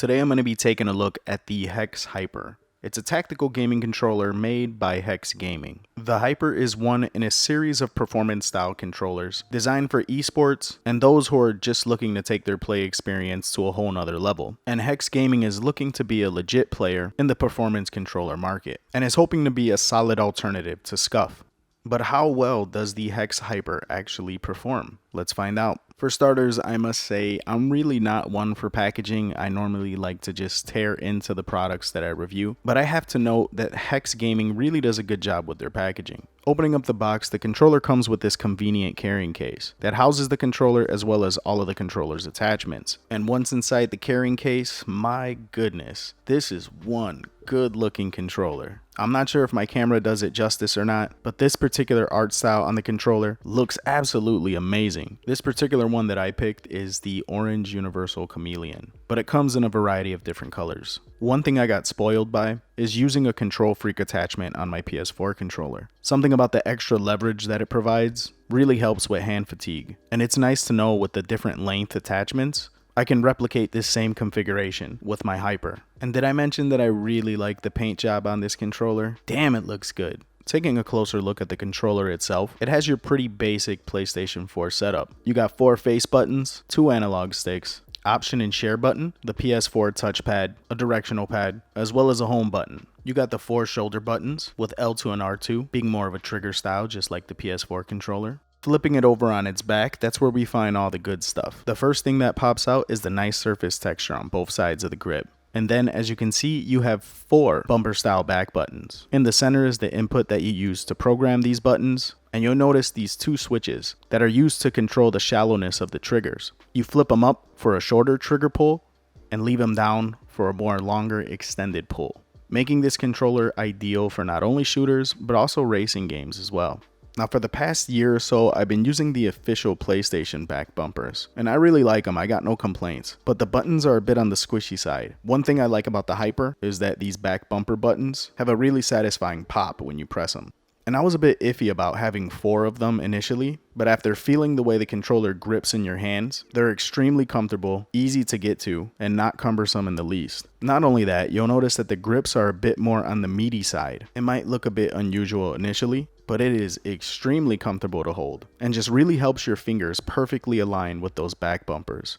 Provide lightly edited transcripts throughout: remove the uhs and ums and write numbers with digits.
Today I'm going to be taking a look at the Hex Hyper. It's a tactical gaming controller made by Hex Gaming. The Hyper is one in a series of performance style controllers designed for esports and those who are just looking to take their play experience to a whole nother level. And Hex Gaming is looking to be a legit player in the performance controller market and is hoping to be a solid alternative to Scuff. But how well does the Hex Hyper actually perform? Let's find out. For starters, I must say I'm really not one for packaging. I normally like to just tear into the products that I review, but I have to note that Hex Gaming really does a good job with their packaging. Opening up the box, the controller comes with this convenient carrying case that houses the controller as well as all of the controller's attachments. And once inside the carrying case, my goodness, this is one good looking controller. I'm not sure if my camera does it justice or not, but this particular art style on the controller looks absolutely amazing. This particular one that I picked is the Orange Universal Chameleon, but it comes in a variety of different colors. One thing I got spoiled by is using a Control Freak attachment on my PS4 controller. Something about the extra leverage that it provides really helps with hand fatigue, and it's nice to know with the different length attachments, I can replicate this same configuration with my Hyper. And did I mention that I really like the paint job on this controller? Damn, it looks good. Taking a closer look at the controller itself, it has your pretty basic PlayStation 4 setup. You got 4 face buttons, 2 analog sticks, option and share button, the PS4 touchpad, a directional pad, as well as a home button. You got the 4 shoulder buttons, with L2 and R2 being more of a trigger style just like the PS4 controller. Flipping it over on its back, that's where we find all the good stuff. The first thing that pops out is the nice surface texture on both sides of the grip. And then, as you can see, you have 4 bumper style back buttons. In the center is the input that you use to program these buttons, and you'll notice these 2 switches that are used to control the shallowness of the triggers. You flip them up for a shorter trigger pull and leave them down for a more longer extended pull, making this controller ideal for not only shooters but also racing games as well. Now for the past year or so, I've been using the official PlayStation back bumpers, and I really like them, I got no complaints, but the buttons are a bit on the squishy side. One thing I like about the Hyper is that these back bumper buttons have a really satisfying pop when you press them. And I was a bit iffy about having 4 of them initially, but after feeling the way the controller grips in your hands, they're extremely comfortable, easy to get to, and not cumbersome in the least. Not only that, you'll notice that the grips are a bit more on the meaty side. It might look a bit unusual initially, but it is extremely comfortable to hold, and just really helps your fingers perfectly align with those back bumpers.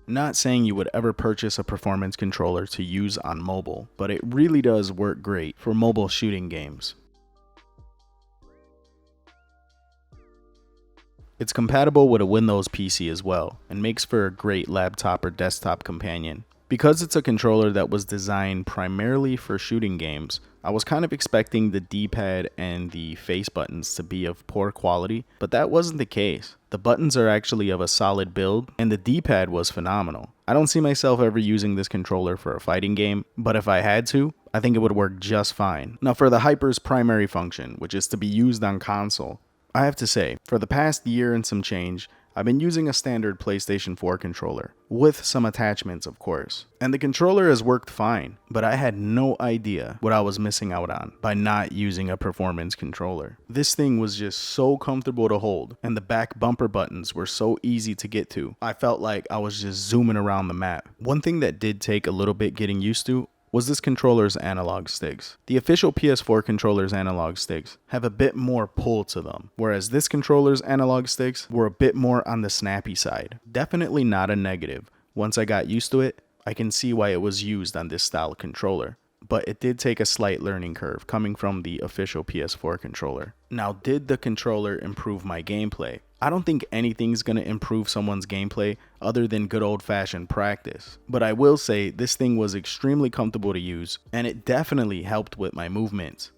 Not saying you would ever purchase a performance controller to use on mobile, but it really does work great for mobile shooting games. It's compatible with a Windows PC as well, and makes for a great laptop or desktop companion. Because it's a controller that was designed primarily for shooting games, I was kind of expecting the D-pad and the face buttons to be of poor quality, but that wasn't the case. The buttons are actually of a solid build, and the D-pad was phenomenal. I don't see myself ever using this controller for a fighting game, but if I had to, I think it would work just fine. Now for the Hyper's primary function, which is to be used on console, I have to say, for the past year and some change, I've been using a standard PlayStation 4 controller, with some attachments of course, and the controller has worked fine, but I had no idea what I was missing out on by not using a performance controller. This thing was just so comfortable to hold, and the back bumper buttons were so easy to get to. I felt like I was just zooming around the map. One thing that did take a little bit getting used to was this controller's analog sticks. The official PS4 controller's analog sticks have a bit more pull to them, whereas this controller's analog sticks were a bit more on the snappy side. Definitely not a negative. Once I got used to it, I can see why it was used on this style of controller. But it did take a slight learning curve coming from the official PS4 controller. Now, did the controller improve my gameplay? I don't think anything's gonna improve someone's gameplay other than good old-fashioned practice. But I will say this thing was extremely comfortable to use, and it definitely helped with my movements.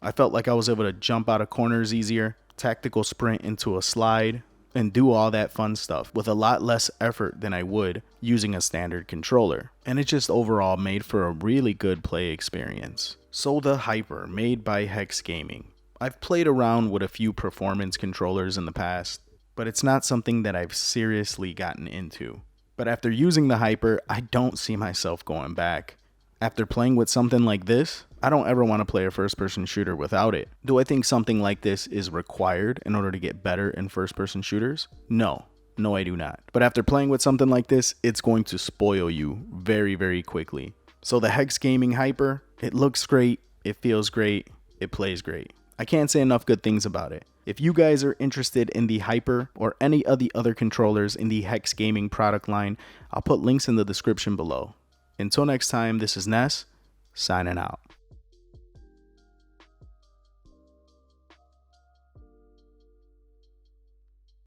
I felt like I was able to jump out of corners easier, tactical sprint into a slide, and do all that fun stuff with a lot less effort than I would using a standard controller. And it just overall made for a really good play experience. So the Hyper, made by Hex Gaming. I've played around with a few performance controllers in the past, but it's not something that I've seriously gotten into. But after using the Hyper, I don't see myself going back. After playing with something like this, I don't ever want to play a first-person shooter without it. Do I think something like this is required in order to get better in first-person shooters? No, No, I do not. But after playing with something like this, it's going to spoil you very, very quickly. So the Hex Gaming Hyper, it looks great, it feels great, it plays great. I can't say enough good things about it. If you guys are interested in the Hyper or any of the other controllers in the Hex Gaming product line, I'll put links in the description below. Until next time, this is Ness, signing out.